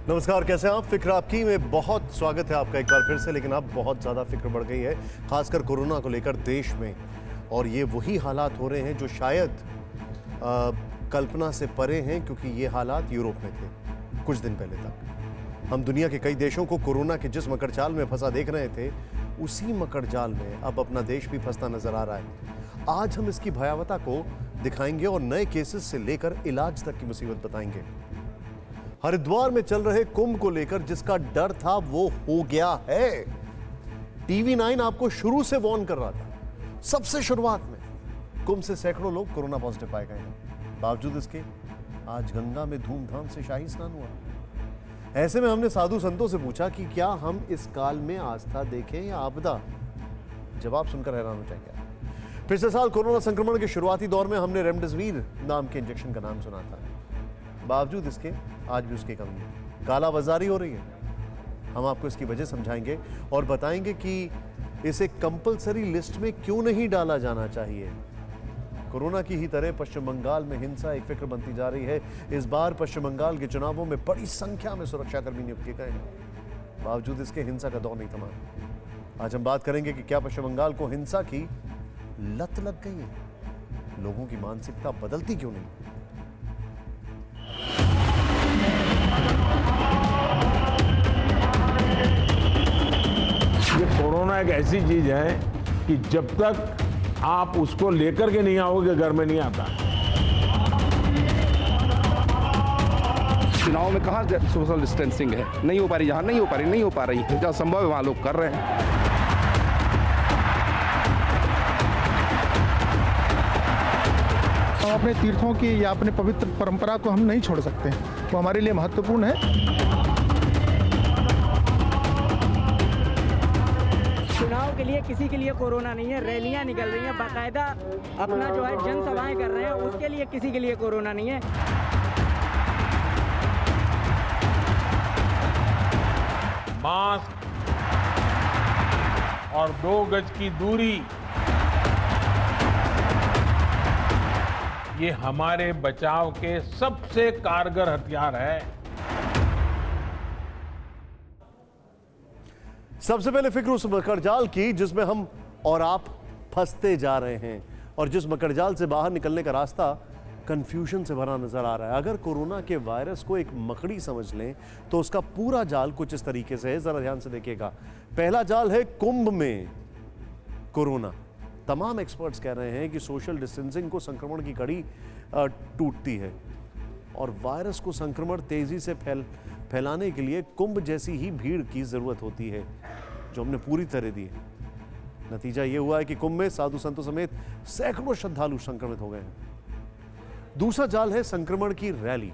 नमस्कार, कैसे हैं आप? फिक्र आपकी में बहुत स्वागत है आपका एक बार फिर से। लेकिन अब बहुत ज़्यादा फिक्र बढ़ गई है, खासकर कोरोना को लेकर देश में। और ये वही हालात हो रहे हैं जो शायद कल्पना से परे हैं, क्योंकि ये हालात यूरोप में थे कुछ दिन पहले तक। हम दुनिया के कई देशों को कोरोना के जिस मकड़जाल में फंसा देख रहे थे, उसी मकड़जाल में अब अपना देश भी फंसता नजर आ रहा है। आज हम इसकी भयावहता को दिखाएंगे और नए केसेस से लेकर इलाज तक की मुसीबत बताएंगे। हरिद्वार में चल रहे कुंभ को लेकर जिसका डर था वो हो गया है। टीवी 9 आपको शुरू से वार्न कर रहा था। सबसे शुरुआत में कुंभ से सैकड़ों लोग कोरोना पॉजिटिव पाए गए हैं। बावजूद इसके आज गंगा में धूमधाम से शाही स्नान हुआ। ऐसे में हमने साधु संतों से पूछा कि क्या हम इस काल में आस्था देखें या आपदा? जवाब सुनकर हैरान हो जाएंगे। पिछले साल कोरोना संक्रमण के शुरुआती दौर में हमने रेमडेसिविर नाम के इंजेक्शन का नाम सुना था। बावजूद इसके आज भी उसकी कमी है, कालाबाजारी हो रही है। हम आपको इसकी वजह समझाएंगे और बताएंगे कि इसे कंपलसरी लिस्ट में क्यों नहीं डाला जाना चाहिए। कोरोना की ही तरह पश्चिम बंगाल में हिंसा एक फिक्र बनती जा रही है। इस बार पश्चिम बंगाल के चुनावों में बड़ी संख्या में सुरक्षाकर्मी नियुक्त किए गए हैं। बावजूद इसके हिंसा का दौर नहीं थमा। आज हम बात करेंगे कि क्या पश्चिम बंगाल को हिंसा की लत लग गई है? लोगों की मानसिकता बदलती क्यों नहीं? ये कोरोना एक ऐसी चीज है कि जब तक आप उसको लेकर के नहीं आओगे घर में नहीं आता। चुनाव में कहाँ सोशल डिस्टेंसिंग है? नहीं हो पा रही, जहाँ नहीं हो पा रही है। जहाँ संभव है वहाँ लोग कर रहे हैं। हम अपने तीर्थों की या अपने पवित्र परंपरा को हम नहीं छोड़ सकते, वो हमारे लिए महत्वपूर्ण है। चुनाव के लिए किसी के लिए कोरोना नहीं है। रैलियां निकल रही हैं, बाकायदा अपना जो है जनसभाएं कर रहे हैं, उसके लिए किसी के लिए कोरोना नहीं है। मास्क और 2 गज की दूरी, ये हमारे बचाव के सबसे कारगर हथियार है। सबसे पहले फिक्र उस मकड़जाल की जिसमें हम और आप फंसते जा रहे हैं, और जिस मकड़जाल से बाहर निकलने का रास्ता कंफ्यूजन से भरा नजर आ रहा है। अगर कोरोना के वायरस को एक मकड़ी समझ लें तो उसका पूरा जाल कुछ इस तरीके से है। जरा ध्यान से देखिएगा। पहला जाल है कुंभ में कोरोना। तमाम एक्सपर्ट्स कह रहे हैं कि सोशल डिस्टेंसिंग को संक्रमण की कड़ी टूटती है, और वायरस को संक्रमण तेजी से फैलाने के लिए कुंभ जैसी ही भीड़ की जरूरत होती है, जो हमने पूरी तरह दी है। नतीजा यह हुआ है कि कुंभ में साधु संतों समेत सैकड़ों श्रद्धालु संक्रमित हो गए हैं। दूसरा जाल है संक्रमण की रैली।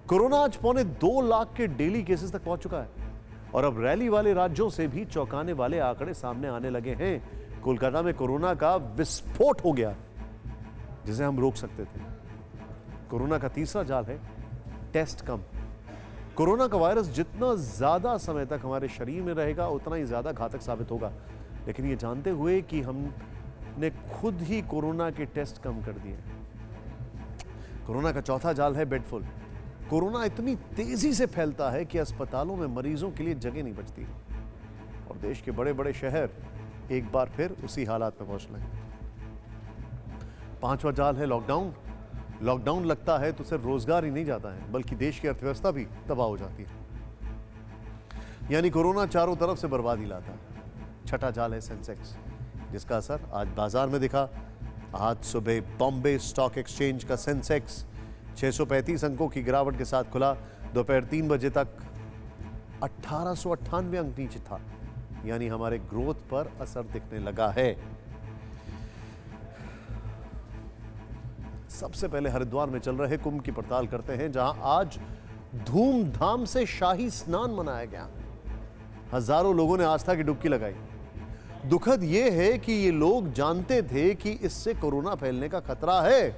कोरोना आज 2.25 लाख के डेली केसेस तक पहुंच चुका है, और अब रैली वाले राज्यों से भी चौंकाने वाले आंकड़े सामने आने लगे हैं। कोलकाता में कोरोना का विस्फोट हो गया, जिसे हम रोक सकते थे। कोरोना का तीसरा जाल है टेस्ट कम। कोरोना का वायरस जितना ज्यादा समय तक हमारे शरीर में रहेगा उतना ही ज्यादा घातक साबित होगा, लेकिन ये जानते हुए कि हमने खुद ही कोरोना के टेस्ट कम कर दिए। कोरोना का चौथा जाल है बेडफुल। कोरोना इतनी तेजी से फैलता है कि अस्पतालों में मरीजों के लिए जगह नहीं बचती, और देश के बड़े बड़े शहर एक बार फिर उसी हालात में पहुंच लगे। पांचवा जाल है लॉकडाउन। लॉकडाउन लगता है तो सिर्फ रोजगार ही नहीं जाता है, बल्कि देश की अर्थव्यवस्था भी तबाह हो जाती है। यानी कोरोना चारों तरफ से बर्बादी लाता है। छठा जाल है सेंसेक्स, जिसका असर आज बाजार में दिखा। आज सुबह बॉम्बे स्टॉक एक्सचेंज का सेंसेक्स 635 अंकों की गिरावट के साथ खुला। दोपहर 3 बजे तक 1898 अंक नीचे था, यानी हमारे ग्रोथ पर असर दिखने लगा है। सबसे पहले हरिद्वार में चल रहे कुंभ की पड़ताल करते हैं, जहां आज धूमधाम से शाही स्नान मनाया गया। हजारों लोगों ने आस्था की डुबकी लगाई। दुखद यह है कि ये लोग जानते थे कि इससे कोरोना फैलने का खतरा है,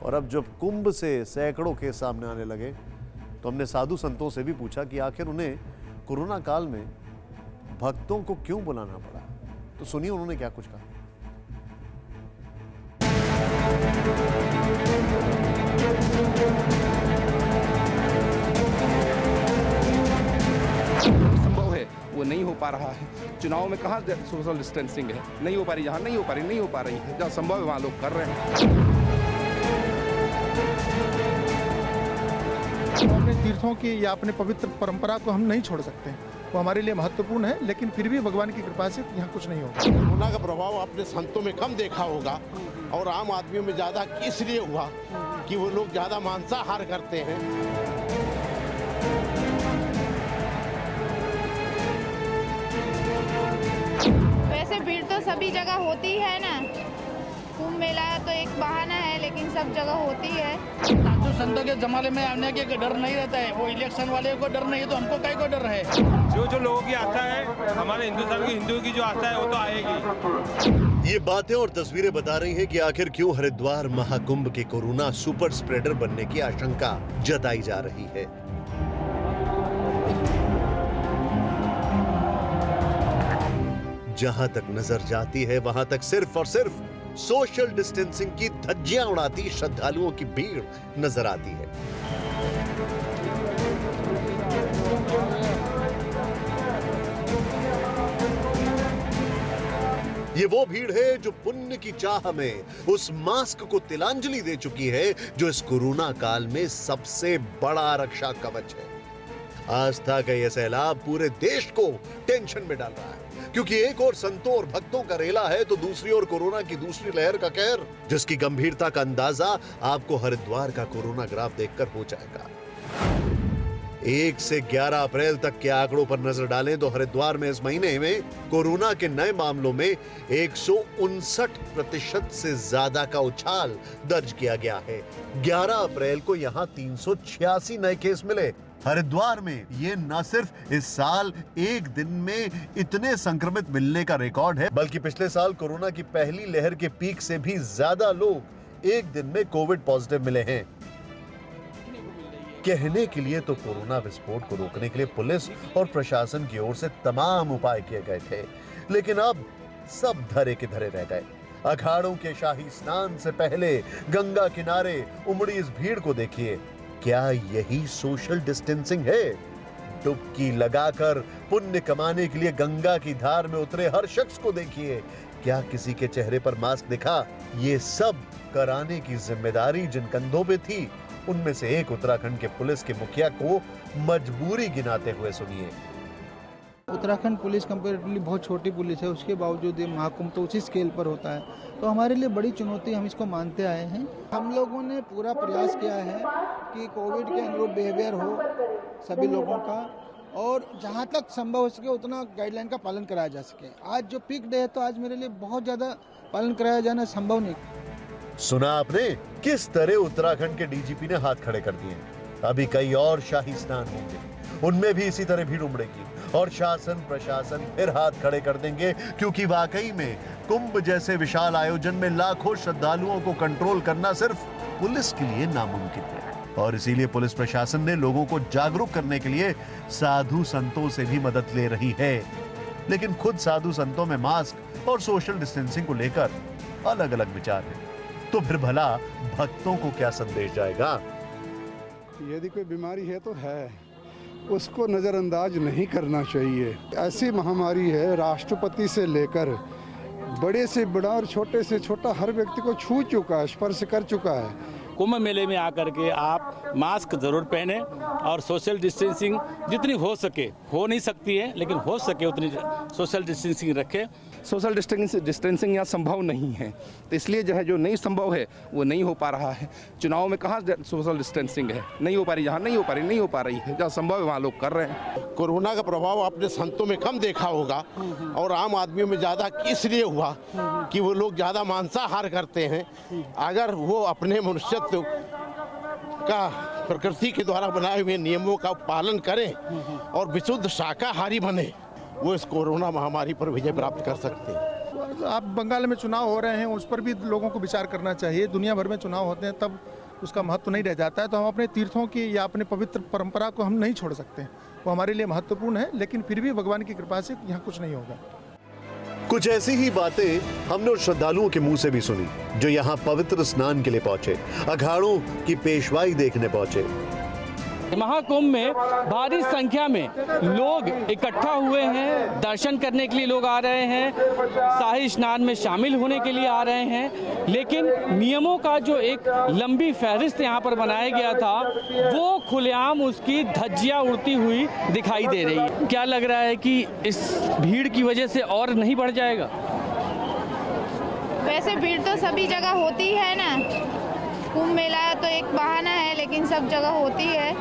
और अब जब कुंभ से सैकड़ों केस सामने आने लगे तो हमने साधु संतों से भी पूछा कि आखिर उन्हें कोरोना काल में भक्तों को क्यों बुलाना पड़ा। तो सुनिए उन्होंने क्या कुछ कहा। संभव है वो नहीं हो पा रहा है। चुनाव में कहाँ सोशल डिस्टेंसिंग है, नहीं हो पा रही, जहाँ नहीं हो पा रही है, जहाँ संभव है वहाँ लोग कर रहे हैं। अपने तीर्थों की या अपने पवित्र परंपरा को हम नहीं छोड़ सकते, वो हमारे लिए महत्वपूर्ण है, लेकिन फिर भी भगवान की कृपा से यहाँ कुछ नहीं होगा। कोरोना का प्रभाव आपने संतों में कम देखा होगा और आम आदमियों में ज़्यादा इसलिए हुआ कि वो लोग ज़्यादा मांसाहार करते हैं। वैसे भीड़ तो सभी जगह होती है ना, कुंभ मेला तो एक बहाना है, लेकिन सब जगह होती है। साधु संतों के जमाने में आने के डर नहीं रहता है, वो इलेक्शन वाले को डर नहीं है तो हमको काय को डर है। जो लोगों की आस्था है, हमारे हिंदुस्तान की हिंदुओं की जो आस्था है वो तो आएगी। ये बातें और तस्वीरें बता रही हैं कि आखिर क्यों हरिद्वार महाकुंभ के कोरोना सुपर स्प्रेडर बनने की आशंका जताई जा रही है। जहां तक नजर जाती है वहां तक सिर्फ और सिर्फ सोशल डिस्टेंसिंग की धज्जियां उड़ाती श्रद्धालुओं की भीड़ नजर आती है। ये वो भीड़ है जो पुण्य की चाह में उस मास्क को तिलांजलि दे चुकी है जो इस कोरोना काल में सबसे बड़ा रक्षा कवच है। आस्था का यह सैलाब पूरे देश को टेंशन में डाल रहा है, क्योंकि एक और संतों और भक्तों का रेला है तो दूसरी ओर कोरोना की दूसरी लहर का कहर, जिसकी गंभीरता का अंदाजा आपको हरिद्वार का कोरोना ग्राफ देखकर हो जाएगा। 1 से 11 अप्रैल तक के आंकड़ों पर नजर डालें तो हरिद्वार में इस महीने में कोरोना के नए मामलों में 159% से ज्यादा का उछाल दर्ज किया गया है। 11 अप्रैल को यहां 386 नए केस मिले। हरिद्वार में ये न सिर्फ इस साल एक दिन में इतने संक्रमित मिलने का रिकॉर्ड है, बल्कि पिछले साल कोरोना की पहली लहर के पीक से भी ज्यादा लोग एक दिन में कोविड पॉजिटिव मिले हैं। कहने के लिए तो कोरोना विस्फोट को रोकने के लिए पुलिस और प्रशासन की ओर से तमाम उपाय किए गए थे, लेकिन अब सब धरे के धरे रह गए। अखाड़ों के शाही स्नान से पहले गंगा किनारे उमड़ी इस भीड़ को देखिए। क्या यही सोशल डिस्टेंसिंग है? डुबकी लगाकर पुण्य कमाने के लिए गंगा की धार में उतरे हर शख्स को देखिए। क्या किसी के चेहरे पर मास्क दिखा? ये सब कराने की जिम्मेदारी जिन कंधों पे थी, उनमें से एक उत्तराखंड के पुलिस के मुखिया को मजबूरी गिनाते हुए सुनिए। उत्तराखंड पुलिस कंपैरेटिवली बहुत छोटी पुलिस है, उसके बावजूद ये महाकुंभ तो उसी स्केल पर होता है, तो हमारे लिए बड़ी चुनौती, हम इसको मानते आए हैं। हम लोगों ने पूरा प्रयास किया है कि कोविड के अनुरूप बिहेवियर हो सभी लोगों का, और जहां तक संभव हो सके उतना गाइडलाइन का पालन कराया जा सके। आज जो पीक डे है तो आज मेरे लिए बहुत ज़्यादा पालन कराया जाना संभव नहीं। सुना आपने किस तरह उत्तराखंड के डीजीपी ने हाथ खड़े कर दिए। अभी कई और शाही स्नान होंगे, उनमें भी इसी तरह भीड़ उमड़ेगी और शासन प्रशासन फिर हाथ खड़े कर देंगे, क्योंकि वाकई में कुंभ जैसे विशाल आयोजन में लाखों श्रद्धालुओं को कंट्रोल करना सिर्फ पुलिस के लिए नामुमकिन है। और इसीलिए पुलिस प्रशासन ने लोगों को जागरूक करने के लिए साधु संतों से भी मदद ले रही है, लेकिन खुद साधु संतों में मास्क और सोशल डिस्टेंसिंग को लेकर अलग अलग विचार है। तो फिर भला भक्तों को क्या संदेश जाएगा? यदि कोई बीमारी है तो है, उसको नज़रअंदाज नहीं करना चाहिए। ऐसी महामारी है, राष्ट्रपति से लेकर बड़े से बड़ा और छोटे से छोटा हर व्यक्ति को छू चुका है, स्पर्श कर चुका है। कुंभ मेले में आकर के आप मास्क जरूर पहने और सोशल डिस्टेंसिंग जितनी हो सके, हो नहीं सकती है लेकिन हो सके उतनी सोशल डिस्टेंसिंग रखें। सोशल डिस्टेंसिंग यहाँ संभव नहीं है, तो इसलिए जो है जो नहीं संभव है वो नहीं हो पा रहा है। चुनाव में कहाँ सोशल डिस्टेंसिंग है, नहीं हो पा रही, जहाँ नहीं हो पा रही है, जहाँ संभव है वहाँ लोग कर रहे हैं। कोरोना का प्रभाव आपने संतों में कम देखा होगा और आम आदमियों में ज़्यादा इसलिए हुआ कि वो लोग ज़्यादा मांसाहार करते हैं। अगर वो अपने मनुष्यत्व का प्रकृति के द्वारा बनाए हुए नियमों का पालन करें और विशुद्ध शाकाहारी बने, वो इस कोरोना महामारी पर विजय प्राप्त कर सकते हैं। आप बंगाल में चुनाव हो रहे हैं, उस पर भी लोगों को विचार करना चाहिए। दुनिया भर में चुनाव होते हैं तब उसका महत्व नहीं रह जाता है, तो हम अपने तीर्थों की या अपने पवित्र परंपरा को हम नहीं छोड़ सकते, वो हमारे लिए महत्वपूर्ण है, लेकिन फिर भी भगवान की कृपा से यहाँ कुछ नहीं होगा। कुछ ऐसी ही बातें हमने उन श्रद्धालुओं के मुंह से भी सुनी जो यहाँ पवित्र स्नान के लिए पहुंचे, अखाड़ों की पेशवाई देखने पहुंचे। महाकुंभ में भारी संख्या में लोग इकट्ठा हुए हैं, दर्शन करने के लिए लोग आ रहे हैं, शाही स्नान में शामिल होने के लिए आ रहे हैं, लेकिन नियमों का जो एक लंबी फहरिस्त यहाँ पर बनाया गया था वो खुलेआम उसकी धज्जियां उड़ती हुई दिखाई दे रही है। क्या लग रहा है कि इस भीड़ की वजह से और नहीं बढ़ जाएगा? वैसे भीड़ तो सभी जगह होती है ना, कुंभ मेला तो एक बहाना है लेकिन सब जगह होती है,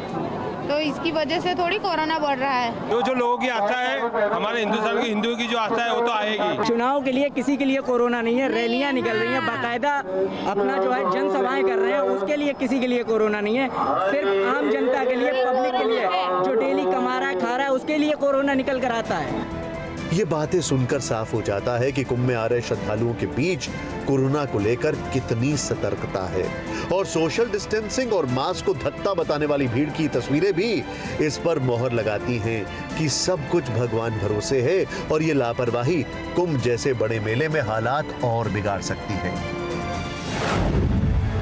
तो इसकी वजह से थोड़ी कोरोना बढ़ रहा है। जो लोगों की आस्था है, हमारे हिंदुस्तान की हिंदुओं की जो आस्था है वो तो आएगी। चुनाव के लिए किसी के लिए कोरोना नहीं है, रैलियां निकल रही हैं, बाकायदा अपना जो है जनसभाएं कर रहे हैं, उसके लिए किसी के लिए कोरोना नहीं है। सिर्फ आम जनता के लिए, पब्लिक के लिए, जो डेली कमा रहा है खा रहा है, उसके लिए कोरोना निकल कर आता है। ये बातें सुनकर साफ हो जाता है कि कुंभ में आ रहे श्रद्धालुओं के बीच कोरोना को लेकर कितनी सतर्कता है, और सोशल डिस्टेंसिंग और मास्क को धत्ता बताने वाली भीड़ की तस्वीरें भी इस पर मोहर लगाती हैं कि सब कुछ भगवान भरोसे है और ये लापरवाही कुंभ जैसे बड़े मेले में हालात और बिगाड़ सकती है।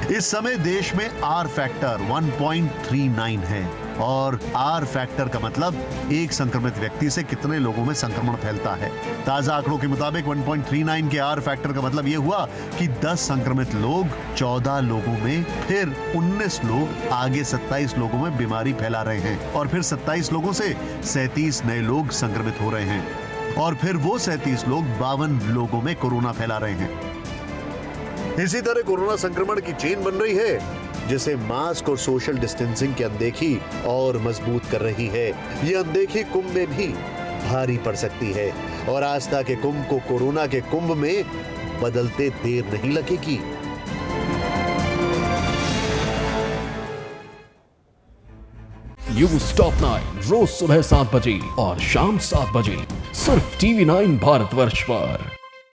इस समय देश में आर फैक्टर 1.39 है, और आर फैक्टर का मतलब एक संक्रमित व्यक्ति से कितने लोगों में संक्रमण फैलता है। ताजा आंकड़ों के मुताबिक 1.39 के आर फैक्टर का मतलब यह हुआ कि 10 संक्रमित लोग 14 लोगों में, फिर 19 लोग आगे 27 लोगों में बीमारी फैला रहे हैं, और फिर 27 लोगों से 37 नए लोग संक्रमित हो रहे हैं, और फिर वो 37 लोग 52 लोगों में कोरोना फैला रहे हैं। इसी तरह कोरोना संक्रमण की चेन बन रही है, जिसे मास्क और सोशल डिस्टेंसिंग की अनदेखी और मजबूत कर रही है। ये अनदेखी कुंभ में भी भारी पड़ सकती है, और आस्था के कुंभ को कोरोना के कुंभ में बदलते देर नहीं लगेगी। न्यूज़ टॉप 9 रोज सुबह 7 बजे और शाम 7 बजे सिर्फ TV9 भारतवर्ष पर।